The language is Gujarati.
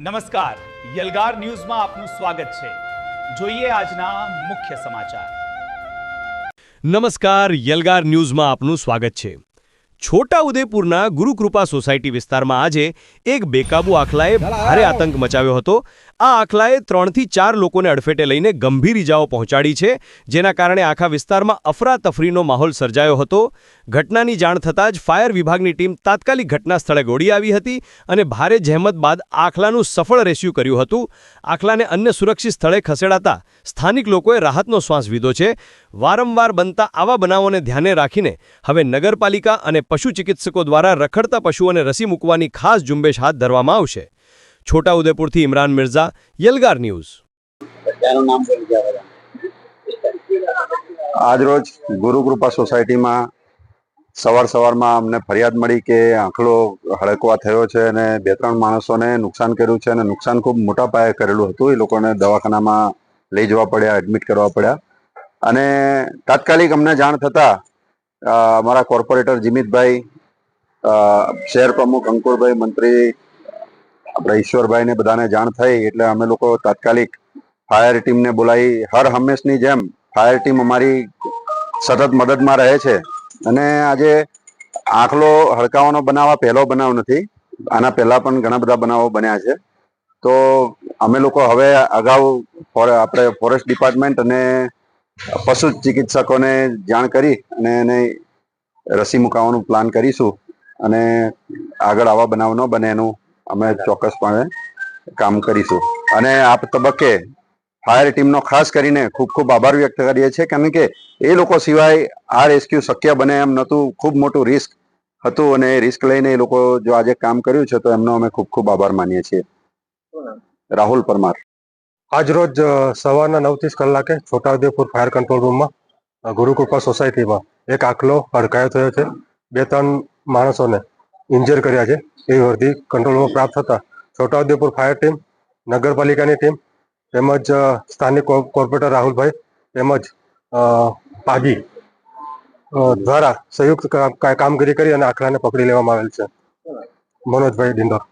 નમસ્કાર, યલગાર ન્યૂઝમાં આપનું સ્વાગત છે। જોઈએ આજના મુખ્ય સમાચાર। નમસ્કાર, યલગાર ન્યૂઝમાં આપનું સ્વાગત છે। છોટાઉદેપુરના ગુરુકૃપા સોસાયટી વિસ્તારમાં આજે એક બેકાબુ આખલાએ ભારે આતંક મચાવ્યો હતો। આ આખલાએ 3 થી 4 લોકોને અડફેટે લઈને ગંભીર ઇજાઓ પહોંચાડી છે, જેના કારણે આખા વિસ્તારમાં અફરાતફરીનો માહોલ સર્જાયો હતો। ઘટનાની જાણ થતાં જ ફાયર વિભાગની ટીમ તાત્કાલિક ઘટના સ્થળે દોડી આવી હતી અને ભારે જહેમત બાદ આખલાનું સફળ રેસ્ક્યુ કર્યું હતું। આખલાને અન્ય સુરક્ષિત સ્થળે ખસેડાતા સ્થાનિક લોકોએ રાહતનો શ્વાસ લીધો છે। વારંવાર બનતા આવા બનાવોને ધ્યાને રાખીને હવે નગરપાલિકા અને પશુ ચિકિત્સકો દ્વારા રખડતા પશુઓને રસી મૂકવાની ખાસ ઝુંબેશ હાથ ધરવામાં આવશે। છોટાઉદેપુરથી ઇમરાન મિર્ઝા, યલગાર ન્યૂઝ। આજરોજ ગુરુકૃપા સોસાયટીમાં સવારમાં અમને ફરિયાદ મળી કે આંખલો હડકવા થયો છે અને 2-3 માણસોને નુકસાન કર્યું છે અને નુકસાન ખૂબ મોટા પાયે કરેલું હતું। એ લોકોને દવાખાનામાં લઈ જવા પડ્યા, એડમિટ કરવા પડ્યા અને તાત્કાલિક અમને જાણ થતાં અમારા કોર્પોરેટર જીમિતભાઈ, શહેર પ્રમુખ અંકુરભાઈ, મંત્રી આપણા ઈશ્વરભાઈને બધાને જાણ થઈ એટલે અમે લોકો તાત્કાલિક ફાયર ટીમને બોલાવી હર હંમેશની જેમ ફાયર ટીમ અમારી સતત મદદમાં રહે છે। અને આજે આંખલો હડકાવાનો બનાવ આ પહેલો બનાવ નથી, આના પહેલા પણ ઘણા બધા બનાવો બન્યા છે। તો અમે લોકો હવે અગાઉ આપણે ફોરેસ્ટ ડિપાર્ટમેન્ટ અને પશુ ચિકિત્સકોને જાણ કરી અને એને રસી મુકાવવાનું પ્લાન કરીશું અને આગળ આવા બનાવ ન બને એનું અમે ચોક્કસપણે કામ કરીશું। અને આ તબક્કે ફાયર ટીમનો ખાસ કરીને ખૂબ ખૂબ આભાર વ્યક્ત કરીએ છીએ, કારણ કે એ લોકો સિવાય આ રેસ્ક્યુ શક્ય બને એમ નહોતું। ખૂબ મોટું રિસ્ક હતું અને એ રિસ્ક લઈને એ લોકો જો આજે કામ કર્યું છે તો એમનો અમે ખૂબ ખૂબ આભાર માનીએ છીએ। રાહુલ પરમાર। આજરોજ સવારના 9:30 કલાકે છોટાઉદેપુર ફાયર કંટ્રોલ રૂમમાં ગુરુકૃપા સોસાયટીમાં એક આખલો હડકાયો થયો છે। 2-3 માણસોને ઇન્જર કર્યા છે એ વર્દી કંટ્રોલ રૂમમાં પ્રાપ્ત થતા છોટાઉદેપુર ફાયર ટીમ, નગરપાલિકાની ટીમ તેમજ સ્થાનિક કોર્પોરેટર રાહુલભાઈ તેમજ પાજી દ્વારા સંયુક્ત કામગીરી કરી અને આખલાને પકડી લેવામાં આવેલ છે। મનોજભાઈ ડિંડોર।